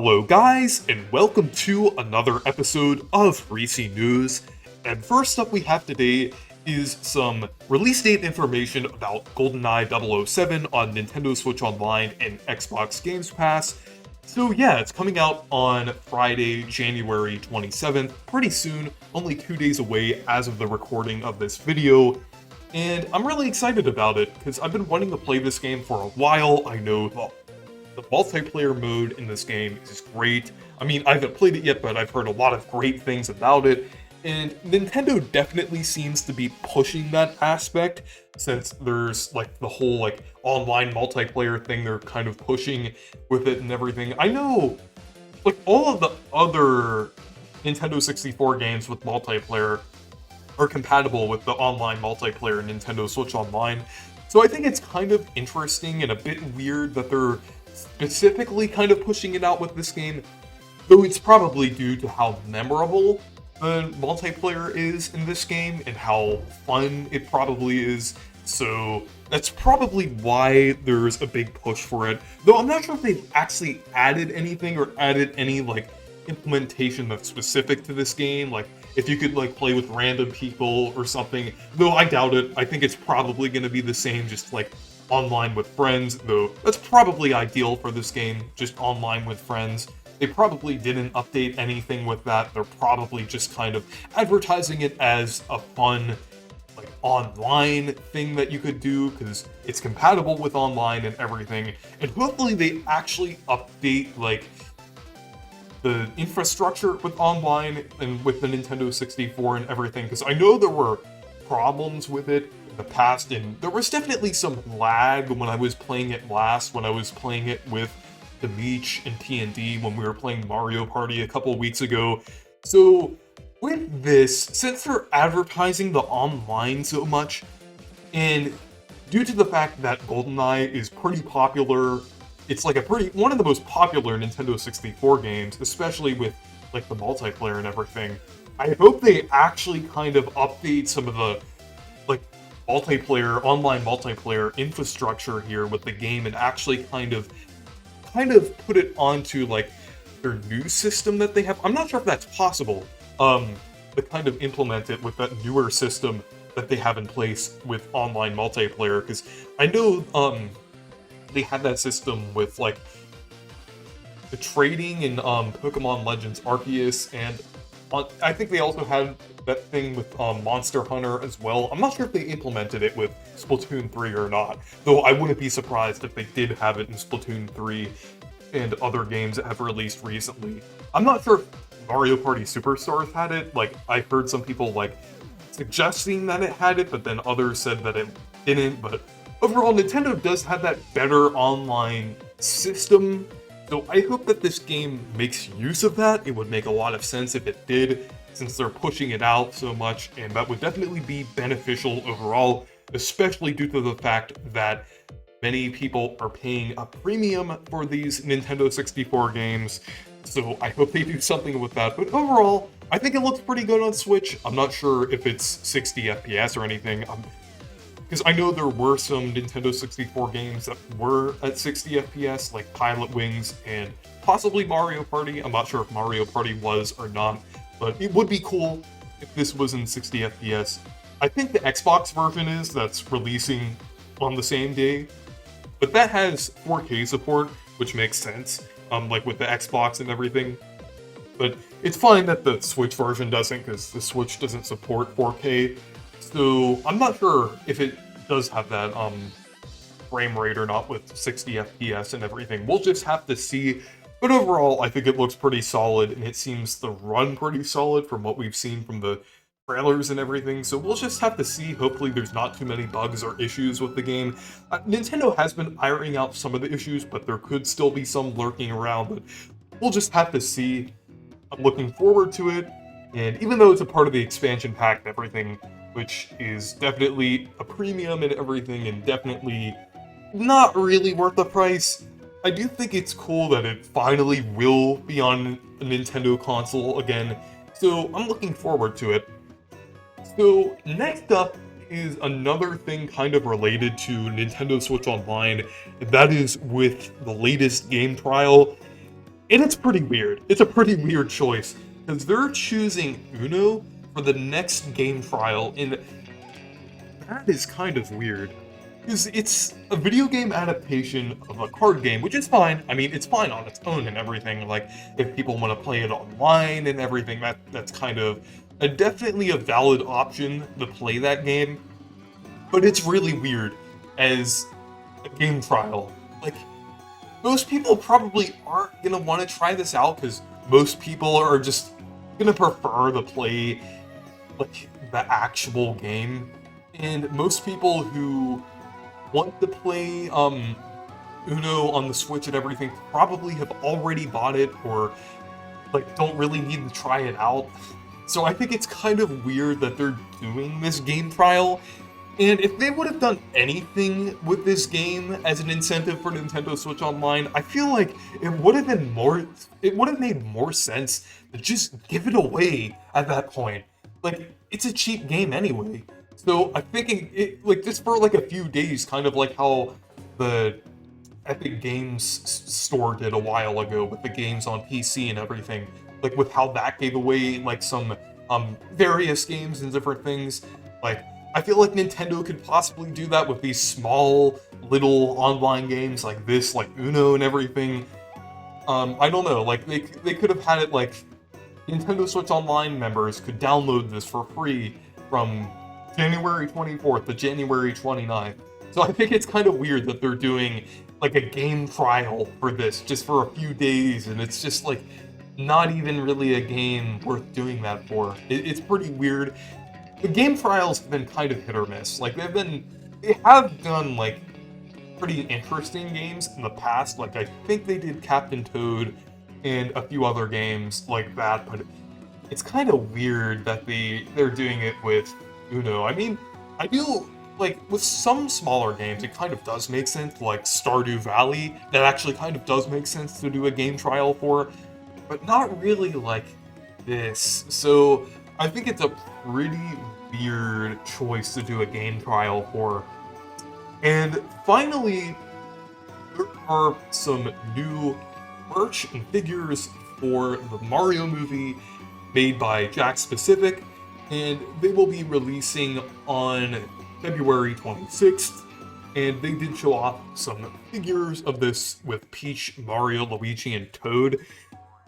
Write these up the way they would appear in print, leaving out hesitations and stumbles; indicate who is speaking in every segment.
Speaker 1: Hello guys, and welcome to another episode of Reecee News. And first up we have today is some release date information about GoldenEye 007 on Nintendo Switch Online and Xbox Games Pass. So yeah, it's coming out on Friday, January 27th, pretty soon, only 2 days away as of the recording of this video. And I'm really excited about it, because I've been wanting to play this game for a while. I know the multiplayer mode in this game is great. I mean, I haven't played it yet, but I've heard a lot of great things about it. And Nintendo definitely seems to be pushing that aspect, since there's like the whole like online multiplayer thing they're kind of pushing with it and everything. I know like all of the other Nintendo 64 games with multiplayer are compatible with the online multiplayer in Nintendo Switch Online. So I think it's kind of interesting and a bit weird that they're specifically kind of pushing it out with this game, though it's probably due to how memorable the multiplayer is in this game and how fun it probably is. So that's probably why there's a big push for it, though I'm not sure if they've actually added anything or added any like implementation that's specific to this game, like if you could like play with random people or something, though I doubt it. I think it's probably going to be the same, just like online with friends, though that's probably ideal for this game, just online with friends. They probably didn't update anything with that. They're probably just kind of advertising it as a fun like online thing that you could do because it's compatible with online and everything. And hopefully they actually update like the infrastructure with online and with the Nintendo 64 and everything, because I know there were problems with it in the past, and there was definitely some lag when I was playing it last, when I was playing it with the Meech and TND when we were playing Mario Party a couple weeks ago. So with this, since they're advertising the online so much, and due to the fact that GoldenEye is pretty popular, it's like one of the most popular Nintendo 64 games, especially with like the multiplayer and everything. I hope they actually kind of update some of the like online multiplayer infrastructure here with the game and actually kind of put it onto like their new system that they have. I'm not sure if that's possible, but kind of implement it with that newer system that they have in place with online multiplayer, because I know they had that system with like the trading in Pokemon Legends Arceus, and I think they also had that thing with Monster Hunter as well. I'm not sure if they implemented it with Splatoon 3 or not, though I wouldn't be surprised if they did have it in Splatoon 3 and other games that have released recently. I'm not sure if Mario Party Superstars had it. Like, I heard some people like suggesting that it had it, but then others said that it didn't. But overall, Nintendo does have that better online system. So I hope that this game makes use of that. It would make a lot of sense if it did, since they're pushing it out so much, and that would definitely be beneficial overall, especially due to the fact that many people are paying a premium for these Nintendo 64 games. So I hope they do something with that. But overall, I think it looks pretty good on Switch. I'm not sure if it's 60 FPS or anything. Because I know there were some Nintendo 64 games that were at 60 FPS, like Pilot Wings and possibly Mario Party. I'm not sure if Mario Party was or not, but it would be cool if this was in 60 FPS. I think the Xbox version that's releasing on the same day, but that has 4K support, which makes sense, like with the Xbox and everything. But it's fine that the Switch version doesn't, because the Switch doesn't support 4K. So I'm not sure if it does have that frame rate or not with 60 FPS and everything. We'll just have to see. But overall, I think it looks pretty solid, and it seems to run pretty solid from what we've seen from the trailers and everything. So we'll just have to see. Hopefully there's not too many bugs or issues with the game. Nintendo has been ironing out some of the issues, but there could still be some lurking around. But we'll just have to see. I'm looking forward to it. And even though it's a part of the expansion pack and everything, which is definitely a premium and everything, and definitely not really worth the price, I do think it's cool that it finally will be on a Nintendo console again, so I'm looking forward to it. So next up is another thing kind of related to Nintendo Switch Online, and that is with the latest game trial. And it's pretty weird. It's a pretty weird choice, because they're choosing Uno for the next game trial, and that is kind of weird. Because it's a video game adaptation of a card game, which is fine. I mean, it's fine on its own and everything. Like, if people want to play it online and everything, that's kind of definitely a valid option to play that game. But it's really weird as a game trial. Like, most people probably aren't gonna want to try this out because most people are just gonna prefer to play like the actual game, and most people who want to play Uno on the Switch and everything probably have already bought it or like don't really need to try it out. So I think it's kind of weird that they're doing this game trial. And if they would have done anything with this game as an incentive for Nintendo Switch Online, I feel like it would have been more. It would have made more sense to just give it away at that point. Like, it's a cheap game anyway. So I'm thinking it like just for like a few days, kind of like how the Epic Games store did a while ago with the games on PC and everything. Like with how that gave away like some various games and different things. Like, I feel like Nintendo could possibly do that with these small little online games like this, like Uno and everything. I don't know, like they could have had it like Nintendo Switch Online members could download this for free from January 24th to January 29th. So I think it's kind of weird that they're doing like a game trial for this just for a few days, and it's just like not even really a game worth doing that for. It's pretty weird. The game trials have been kind of hit or miss. Like they have done like pretty interesting games in the past. Like I think they did Captain Toad and a few other games like that, but it's kind of weird that they're doing it with Uno. I mean, I do like with some smaller games, it kind of does make sense, like Stardew Valley. That actually kind of does make sense to do a game trial for, but not really like this. So I think it's a pretty weird choice to do a game trial for. And finally, there are some new merch and figures for the Mario movie made by Jack Specific, and they will be releasing on February 26th. And they did show off some figures of this with Peach, Mario, Luigi, and Toad.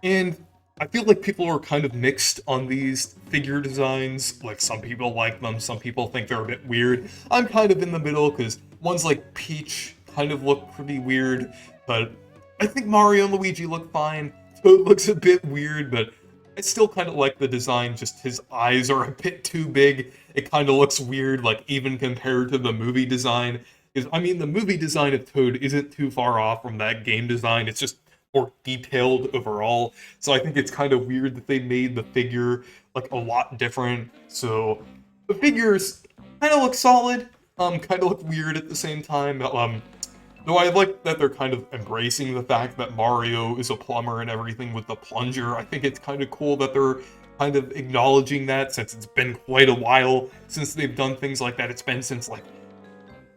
Speaker 1: And I feel like people are kind of mixed on these figure designs. Like, some people like them, some people think they're a bit weird. I'm kind of in the middle, because ones like Peach kind of look pretty weird, but I think Mario and Luigi look fine. Toad looks a bit weird, but I still kind of like the design, just his eyes are a bit too big. It kind of looks weird, like, even compared to the movie design. Because, I mean, the movie design of Toad isn't too far off from that game design. It's just more detailed overall. So I think it's kind of weird that they made the figure, like, a lot different. So the figures kind of look solid, kind of look weird at the same time. Though I like that they're kind of embracing the fact that Mario is a plumber and everything with the plunger. I think it's kind of cool that they're kind of acknowledging that, since it's been quite a while since they've done things like that. It's been since, like,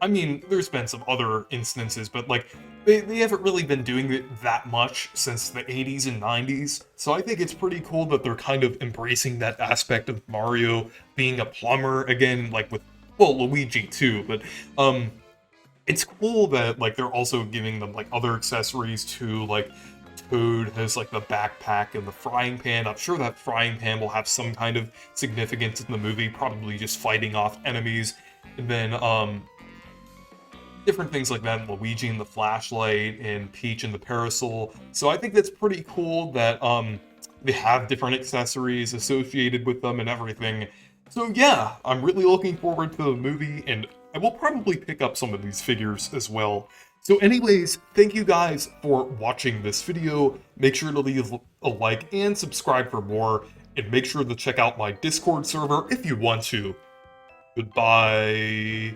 Speaker 1: I mean, there's been some other instances, but, like, they haven't really been doing it that much since the 80s and 90s. So I think it's pretty cool that they're kind of embracing that aspect of Mario being a plumber again, like with, well, Luigi too, but, it's cool that, like, they're also giving them, like, other accessories too, like, Toad has, like, the backpack and the frying pan. I'm sure that frying pan will have some kind of significance in the movie, probably just fighting off enemies. And then, different things like that, Luigi and the flashlight, and Peach and the parasol. So I think that's pretty cool that, they have different accessories associated with them and everything. So yeah, I'm really looking forward to the movie, and I will probably pick up some of these figures as well. So anyways, thank you guys for watching this video. Make sure to leave a like and subscribe for more, and make sure to check out my Discord server if you want to. Goodbye.